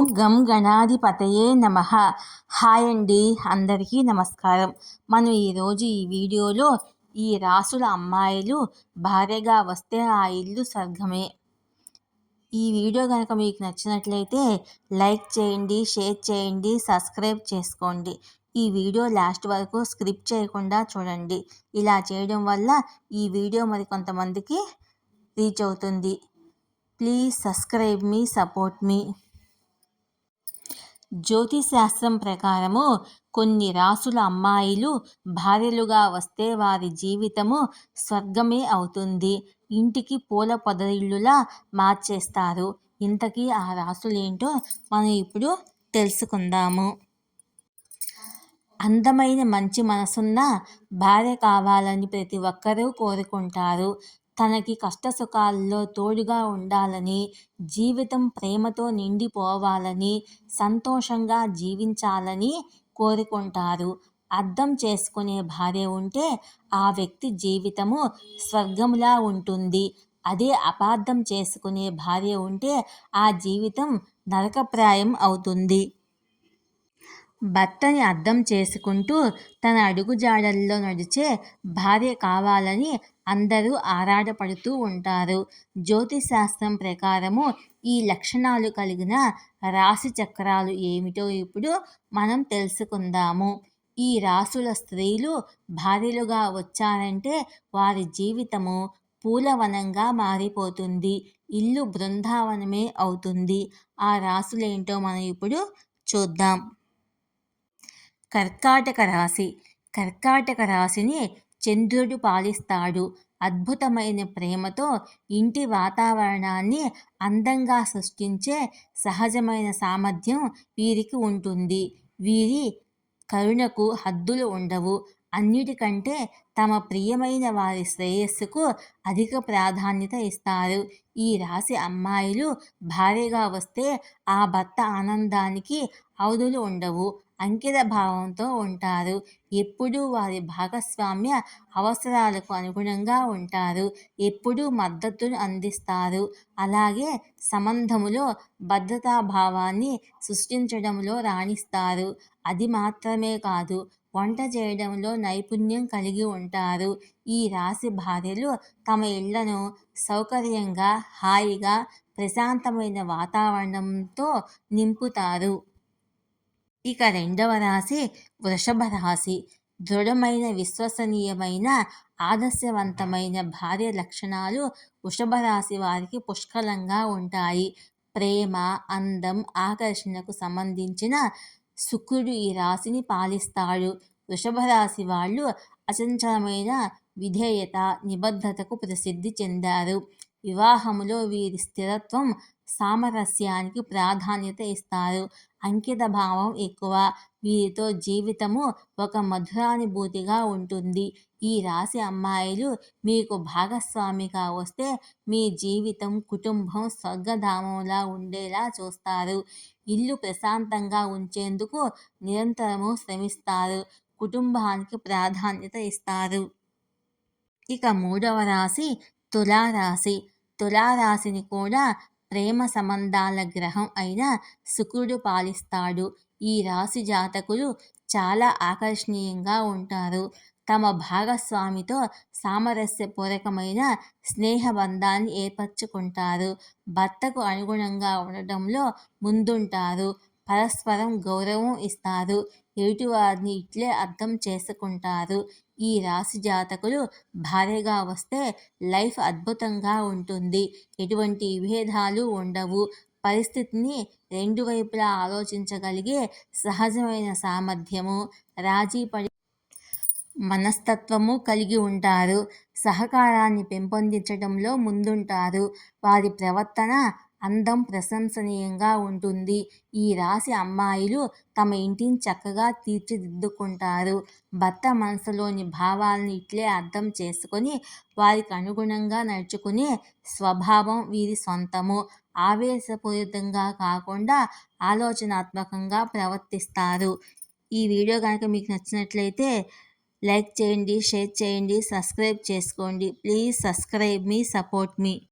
ఓం గం గణాధిపతయే నమః. హాయ్ అండి, అందరికీ నమస్కారం. మనం ఈరోజు ఈ వీడియోలో ఈ రాసుల అమ్మాయిలు భార్యగా వస్తే ఆ ఇల్లు స్వర్గమే. ఈ వీడియో కనుక మీకు నచ్చినట్లయితే లైక్ చేయండి, షేర్ చేయండి, సబ్స్క్రైబ్ చేసుకోండి. ఈ వీడియో లాస్ట్ వరకు స్కిప్ చేయకుండా చూడండి. ఇలా చేయడం వల్ల ఈ వీడియో మరి కొంతమందికి రీచ్ అవుతుంది. ప్లీజ్ సబ్స్క్రైబ్ మీ, సపోర్ట్ మీ. జ్యోతిశాస్త్రం ప్రకారము కొన్ని రాసుల అమ్మాయిలు భార్యలుగా వస్తే వారి జీవితము స్వర్గమే అవుతుంది. ఇంటికి పూల పొదరిల్లులా మార్చేస్తారు. ఇంతకీ ఆ రాసులేంటో మనం ఇప్పుడు తెలుసుకుందాము. అందమైన మంచి మనసున్న భార్య కావాలని ప్రతి ఒక్కరూ కోరుకుంటారు. తనకి కష్టసుఖాల్లో తోడుగా ఉండాలని, జీవితం ప్రేమతో నిండిపోవాలని, సంతోషంగా జీవించాలని కోరుకుంటారు. అర్థం చేసుకునే భార్య ఉంటే ఆ వ్యక్తి జీవితము స్వర్గంలా ఉంటుంది. అదే అపార్థం చేసుకునే భార్య ఉంటే ఆ జీవితం నరకప్రాయం అవుతుంది. భర్తని అర్థం చేసుకుంటూ తన అడుగుజాడల్లో నడిచే భార్య కావాలని అందరూ ఆరాటపడుతూ ఉంటారు. జ్యోతిశాస్త్రం ప్రకారము ఈ లక్షణాలు కలిగిన రాశి చక్రాలు ఏమిటో ఇప్పుడు మనం తెలుసుకుందాము. ఈ రాసుల స్త్రీలు భార్యలుగా వచ్చారంటే వారి జీవితము పూలవనంగా మారిపోతుంది. ఇల్లు బృందావనమే అవుతుంది. ఆ రాసులేంటో మనం ఇప్పుడు చూద్దాం. కర్కాటక రాశి. కర్కాటక రాశిని చంద్రుడు పాలిస్తాడు. అద్భుతమైన ప్రేమతో ఇంటి వాతావరణాన్ని అందంగా సృష్టించే సహజమైన సామర్థ్యం వీరికి ఉంటుంది. వీరి కరుణకు హద్దులు ఉండవు. అన్నిటికంటే తమ ప్రియమైన వారి శ్రేయస్సుకు అధిక ప్రాధాన్యత ఇస్తారు. ఈ రాశి అమ్మాయిలు భార్యగా వస్తే ఆ భర్త ఆనందానికి అవధులు ఉండవు. అంకిత భావంతో ఉంటారు. ఎప్పుడూ వారి భాగస్వామ్య అవసరాలకు అనుగుణంగా ఉంటారు. ఎప్పుడూ మద్దతును అందిస్తారు. అలాగే సంబంధములో భద్రతాభావాన్ని సృష్టించడంలో రాణిస్తారు. అది మాత్రమే కాదు, వంట చేయడంలో నైపుణ్యం కలిగి ఉంటారు. ఈ రాశి భార్యలు తమ ఇళ్లను సౌకర్యంగా, హాయిగా, ప్రశాంతమైన వాతావరణంతో నింపుతారు. ఇక రెండవ రాశి వృషభ రాశి. దృఢమైన, విశ్వసనీయమైన, ఆదర్శవంతమైన భార్య లక్షణాలు వృషభ రాశి వారికి పుష్కలంగా ఉంటాయి. ప్రేమ, అందం, ఆకర్షణకు సంబంధించిన శుక్రుడు ఈ రాశిని పాలిస్తాడు. వృషభ రాశి వాళ్ళు అచంచలమైన విధేయత, నిబద్ధతకు ప్రసిద్ధి చెందారు. వివాహములో వీరి స్థిరత్వం, సామరస్యానికి ప్రాధాన్యత ఇస్తారు. అంకిత భావం ఎక్కువ. వీరితో జీవితము ఒక మధురానుభూతిగా ఉంటుంది. ఈ రాశి అమ్మాయిలు మీకు భాగస్వామిగా వస్తే మీ జీవితం, కుటుంబం స్వర్గధామంలా ఉండేలా చూస్తారు. ఇల్లు ప్రశాంతంగా ఉంచేందుకు నిరంతరము శ్రమిస్తారు. కుటుంబానికి ప్రాధాన్యత ఇస్తారు. ఇక మూడవ రాశి తులారాశి. తులారాశిని కూడా ప్రేమ సంబంధాల గ్రహం అయిన శుక్రుడు పాలిస్తాడు. ఈ రాశి జాతకులు చాలా ఆకర్షణీయంగా ఉంటారు. తమ భాగస్వామితో సామరస్యపూర్వకమైన స్నేహబంధాన్ని ఏర్పరచుకుంటారు. భర్తకు అనుగుణంగా ఉండటంలో ముందుంటారు. పరస్పరం గౌరవం ఇస్తారు. ఎదుటివారిని ఇట్లే అర్థం చేసుకుంటారు. ఈ రాశి జాతకులు భార్యగా వస్తే లైఫ్ అద్భుతంగా ఉంటుంది. ఎటువంటి విభేదాలు ఉండవు. పరిస్థితిని రెండు వైపులా ఆలోచించగలిగే సహజమైన సామర్థ్యము, రాజీపడి మనస్తత్వము కలిగి ఉంటారు. సహకారాన్ని పెంపొందించడంలో ముందుంటారు. వారి ప్రవర్తన, అందం ప్రశంసనీయంగా ఉంటుంది. ఈ రాశి అమ్మాయిలు తమ ఇంటిని చక్కగా తీర్చిదిద్దుకుంటారు. భర్త మనసులోని భావాలను ఇట్లే అర్థం చేసుకొని వారికి అనుగుణంగా నడుచుకునే స్వభావం వీరి సొంతము. ఆవేశపూరితంగా కాకుండా ఆలోచనాత్మకంగా ప్రవర్తిస్తారు. ఈ వీడియో కనుక మీకు నచ్చినట్లయితే లైక్ చేయండి, షేర్ చేయండి, సబ్స్క్రైబ్ చేసుకోండి. Please subscribe me, support me.